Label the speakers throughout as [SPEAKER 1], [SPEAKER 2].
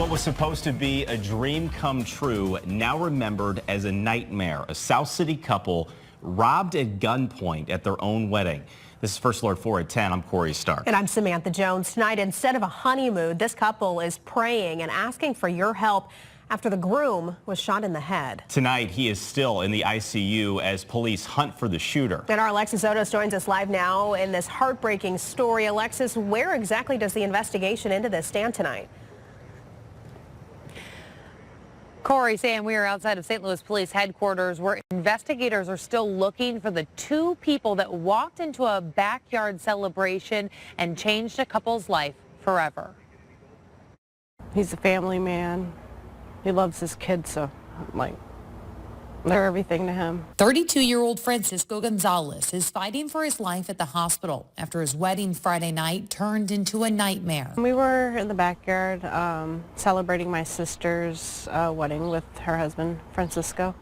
[SPEAKER 1] What was supposed to be a dream come true, now remembered as a nightmare. A South City couple robbed at gunpoint at their own wedding. This is First Alert 4 at 10. I'm Corey Stark.
[SPEAKER 2] And I'm Samantha Jones. Tonight, instead of a honeymoon, this couple is praying and asking for your help after the groom was shot in the head.
[SPEAKER 1] Tonight, he is still in the ICU as police hunt for the shooter.
[SPEAKER 2] And our Alexis Odos joins us live now in this heartbreaking story. Alexis, where exactly does the investigation into this stand tonight?
[SPEAKER 3] Corey, Sam, we are outside of St. Louis Police headquarters where investigators are still looking for the two people that walked into a backyard celebration and changed a couple's life forever.
[SPEAKER 4] He's a family man. He loves his kids, so they're everything to him.
[SPEAKER 5] 32-year-old Francisco Gonzalez is fighting for his life at the hospital after his wedding Friday night turned into a nightmare.
[SPEAKER 4] We were in the backyard celebrating my sister's wedding with her husband, Francisco.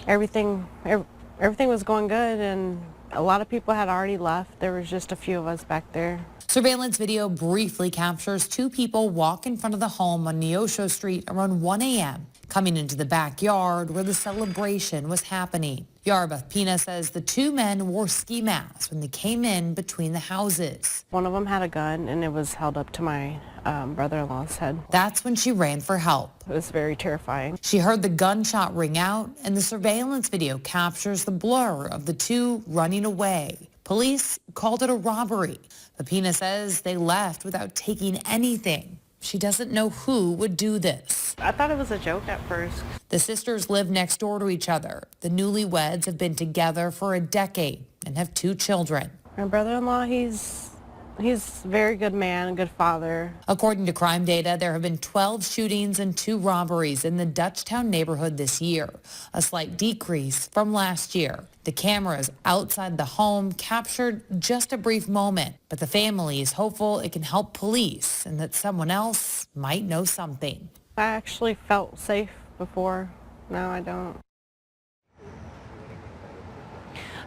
[SPEAKER 4] Everything was going good, and a lot of people had already left. There was just a few of us back there.
[SPEAKER 5] Surveillance video briefly captures two people walk in front of the home on Neosho Street around 1 a.m., coming into the backyard where the celebration was happening. Yarbeth Pina says the two men wore ski masks when they came in between the houses.
[SPEAKER 4] One of them had a gun, and it was held up to my brother-in-law's head.
[SPEAKER 5] That's when she ran for help.
[SPEAKER 4] It was very terrifying.
[SPEAKER 5] She heard the gunshot ring out, and the surveillance video captures the blur of the two running away. Police called it a robbery. Pina says they left without taking anything. She doesn't know who would do this.
[SPEAKER 4] I thought it was a joke at first.
[SPEAKER 5] The sisters live next door to each other. The newlyweds have been together for a decade and have two children.
[SPEAKER 4] My brother-in-law, he's a very good man, a good father.
[SPEAKER 5] According to crime data, there have been 12 shootings and 2 robberies in the Dutchtown neighborhood this year, a slight decrease from last year. The cameras outside the home captured just a brief moment, but the family is hopeful it can help police and that someone else might know something.
[SPEAKER 4] I actually felt safe before. Now I don't.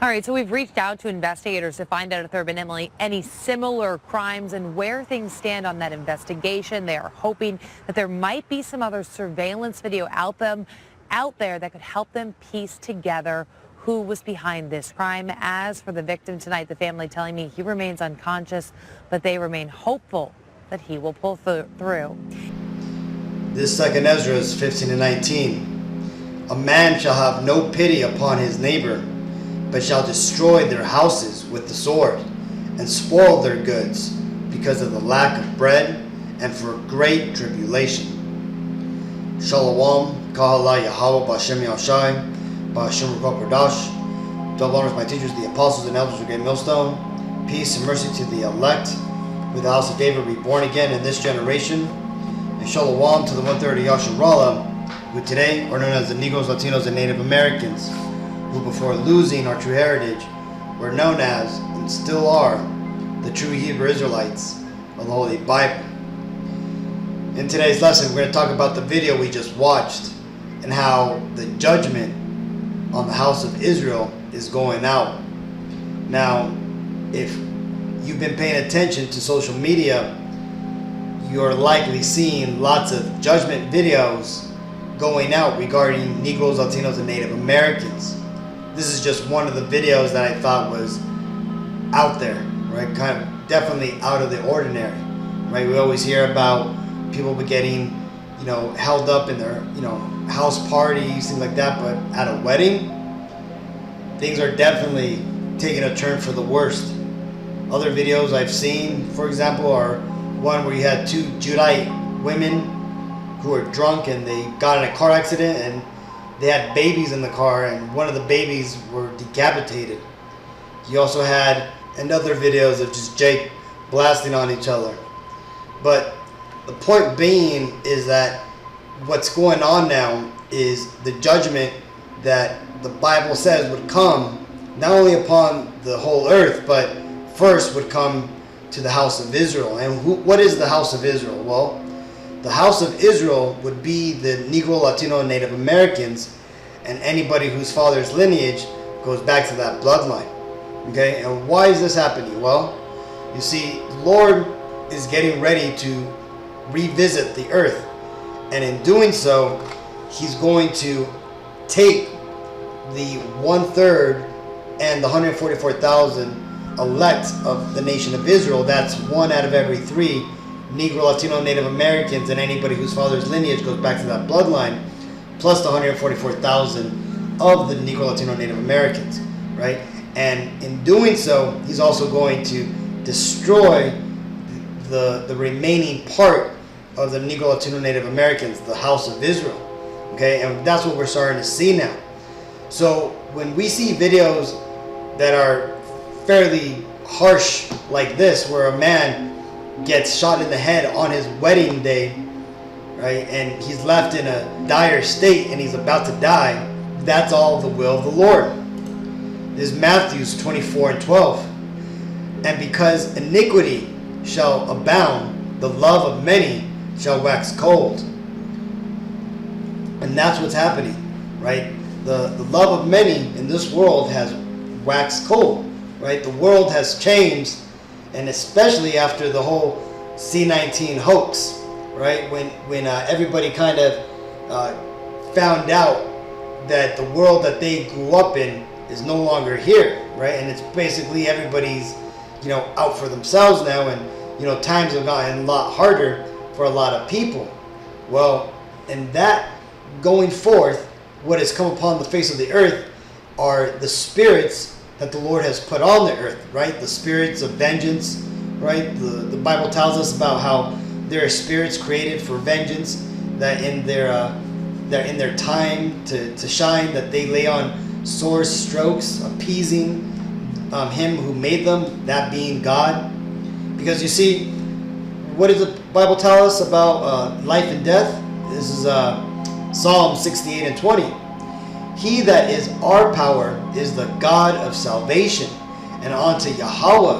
[SPEAKER 3] All right, so we've reached out to investigators to find out if there have been any similar crimes and where things stand on that investigation. They are hoping that there might be some other surveillance video out there that could help them piece together who was behind this crime. As for the victim tonight, the family telling me he remains unconscious, but they remain hopeful that he will pull through.
[SPEAKER 6] This second Ezra is 15-19. A man shall have no pity upon his neighbor, but shall destroy their houses with the sword, and spoil their goods, because of the lack of bread, and for great tribulation. Shalom, Kahala Yahweh, Ba'Shem Yahshai, Ba'Shem Ruach Kodash. Double honors my teachers, the apostles and elders of Great Millstone. Peace and mercy to the elect, with the house of David reborn again in this generation. And Shalom to the 130 Yasharallah, who today are known as the Negroes, Latinos, and Native Americans, who before losing our true heritage were known as, and still are, the true Hebrew Israelites of the Holy Bible. In today's lesson, we're going to talk about the video we just watched and how the judgment on the house of Israel is going out. Now, if you've been paying attention to social media, you're likely seeing lots of judgment videos going out regarding Negroes, Latinos, and Native Americans. This is just one of the videos that I thought was out there, right? Kind of definitely out of the ordinary, right? We always hear about people getting, held up in their, house parties, things like that. But at a wedding, things are definitely taking a turn for the worst. Other videos I've seen, for example, are one where you had 2 Judite women who were drunk and they got in a car accident and they had babies in the car, and one of the babies were decapitated. You also had another videos of just Jake blasting on each other. But the point being is that what's going on now is the judgment that the Bible says would come not only upon the whole earth, but first would come to the house of Israel. And what is the house of Israel? Well, the house of Israel would be the Negro, Latino, and Native Americans, and anybody whose father's lineage goes back to that bloodline. Okay, and why is this happening? Well, you see, the Lord is getting ready to revisit the earth. And in doing so, he's going to take the 1/3 and the 144,000 elect of the nation of Israel. That's 1 out of every 3 Negro, Latino, Native Americans, and anybody whose father's lineage goes back to that bloodline, plus the 144,000 of the Negro, Latino, Native Americans, right? And in doing so, he's also going to destroy the remaining part of the Negro, Latino, Native Americans, the house of Israel, okay? And that's what we're starting to see now. So when we see videos that are fairly harsh like this, where a man gets shot in the head on his wedding day, right, and he's left in a dire state and he's about to die, that's all the will of the Lord. This is Matthew 24:12. And because iniquity shall abound, the love of many shall wax cold. And that's what's happening, right? The love of many in this world has waxed cold, right? The world has changed, and especially after the whole C-19 hoax, right? When everybody kind of found out that the world that they grew up in is no longer here, right? And it's basically everybody's, out for themselves now, and times have gotten a lot harder for a lot of people. Well, and that going forth, what has come upon the face of the earth are the spirits that the Lord has put on the earth, right? The spirits of vengeance, right? The Bible tells us about how there are spirits created for vengeance, that in their time to shine, that they lay on sore strokes, appeasing him who made them, that being God. Because you see, what does the Bible tell us about life and death? This is Psalm 68:20. He that is our power is the God of salvation, and unto Yahweh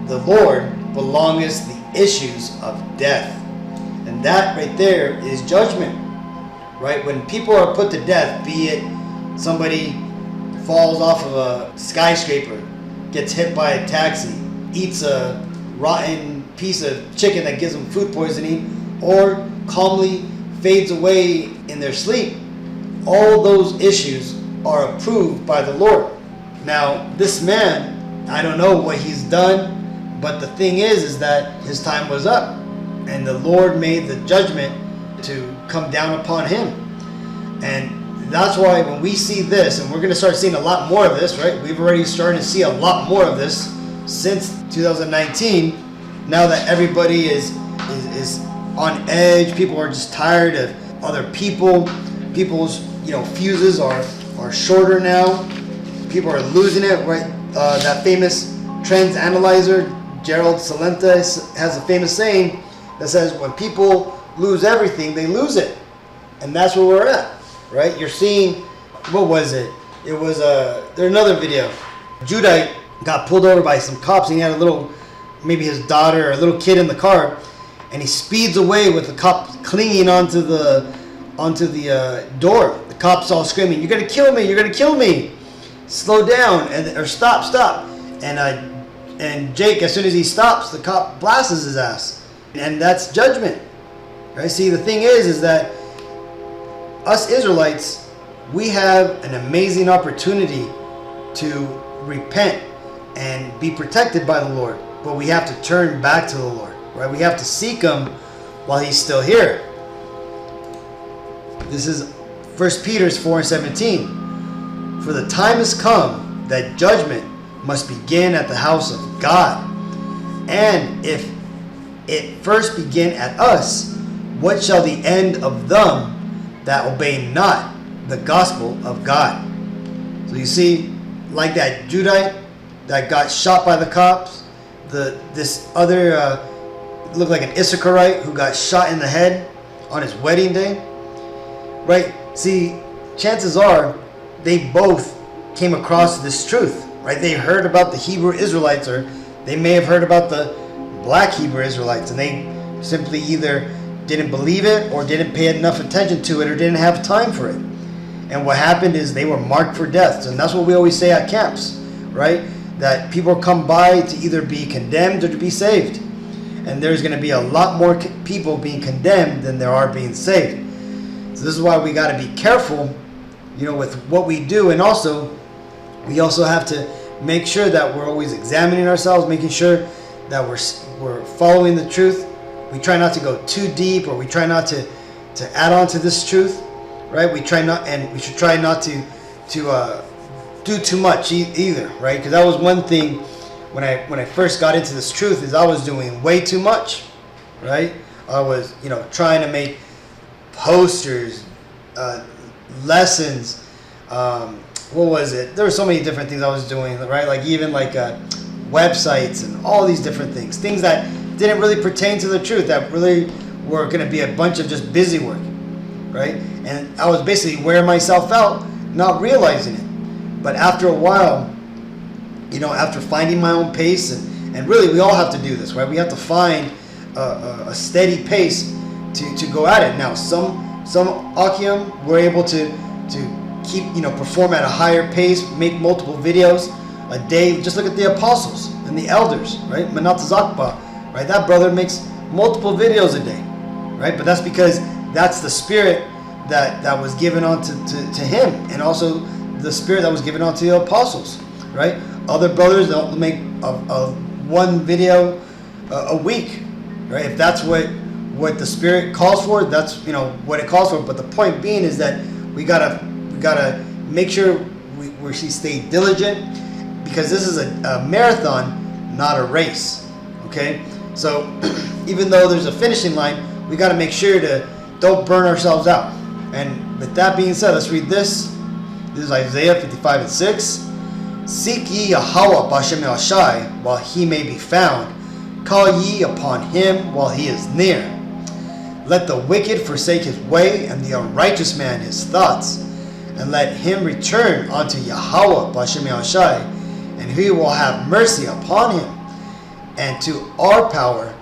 [SPEAKER 6] the Lord belongeth the issues of death. And that right there is judgment, right? When people are put to death, be it somebody falls off of a skyscraper, gets hit by a taxi, eats a rotten piece of chicken that gives them food poisoning, or calmly fades away in their sleep, all those issues are approved by the Lord. Now, this man, I don't know what he's done, but the thing is that his time was up, and the Lord made the judgment to come down upon him. And that's why when we see this, and we're going to start seeing a lot more of this, right? We've already started to see a lot more of this since 2019. Now that everybody is on edge, people are just tired of other people. People's fuses are shorter now. People are losing it, right? That famous trends analyzer, Gerald Celente, has a famous saying that says, when people lose everything, they lose it. And that's where we're at, right? You're seeing, what was it? It was, there's another video. Judite got pulled over by some cops, and he had maybe his daughter or a little kid in the car, and he speeds away with the cop clinging onto the door. The cops all screaming, "You're gonna kill me! You're gonna kill me! Slow down!" or stop! And Jake, as soon as he stops, the cop blasts his ass, and that's judgment, right? See, the thing is that us Israelites, we have an amazing opportunity to repent and be protected by the Lord, but we have to turn back to the Lord, right? We have to seek Him while He's still here. This is 1 Peter 4:17. For the time has come that judgment must begin at the house of God. And if it first begin at us, what shall the end of them that obey not the gospel of God? So you see, like that Judite that got shot by the cops, this other looked like an Issacharite who got shot in the head on his wedding day, right? See, chances are they both came across this truth, right? They heard about the Hebrew Israelites, or they may have heard about the black Hebrew Israelites, and they simply either didn't believe it or didn't pay enough attention to it or didn't have time for it. And what happened is they were marked for death. And that's what we always say at camps, right? That people come by to either be condemned or to be saved. and there's going to be a lot more people being condemned than there are being saved. So this is why we got to be careful, with what we do, and also we also have to make sure that we're always examining ourselves, making sure that we're following the truth. We try not to go too deep, or we try not to add on to this truth, right? We should try not to do too much either, right? Because that was one thing when I first got into this truth, is I was doing way too much, right? I was trying to make posters, lessons, what was it? There were so many different things I was doing, right? Like even websites and all these different things that didn't really pertain to the truth, that really were going to be a bunch of just busy work, right? And I was basically wearing myself out, not realizing it. But after a while, after finding my own pace, and really we all have to do this, right? We have to find a steady pace to go at it. Now, some Akim were able to keep, perform at a higher pace, make multiple videos a day. Just look at the apostles and the elders, right? Manat Zakba, right? That brother makes multiple videos a day, right? But that's because that's the spirit that was given on to him, and also the spirit that was given on to the apostles, right? Other brothers, they'll make one video a week, right? If that's what the spirit calls for, that's what it calls for. But the point being is that we gotta make sure we stay diligent, because this is a marathon, not a race. Okay, so even though there's a finishing line, we got to make sure to don't burn ourselves out. And with that being said, let's read this. This is Isaiah 55:6. Seek ye Yahweh B'Shem Yahshai while he may be found. Call ye upon him while he is near. Let the wicked forsake his way, and the unrighteous man his thoughts. And let him return unto Yahweh B'Shem Yahshai, and he will have mercy upon him, and to our power,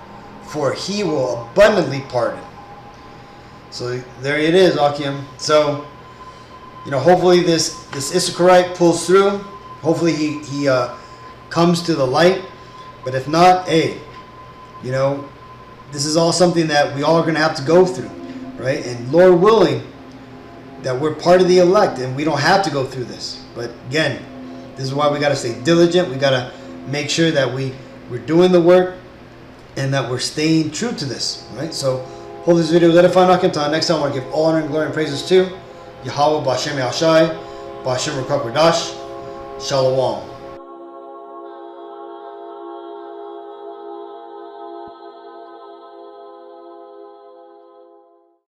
[SPEAKER 6] for he will abundantly pardon. So there it is, Akim. So, hopefully this Issacharite pulls through. Hopefully he comes to the light. But if not, hey, this is all something that we all are going to have to go through, right? And Lord willing, that we're part of the elect and we don't have to go through this. But again, this is why we got to stay diligent. We got to make sure that we're doing the work and that we're staying true to this, right? So, hope this video was edifying. Next time I want to give all honor and glory and praises to Yahweh B'Shem Yahshai, B'Shem Rukak Radash, Shalom.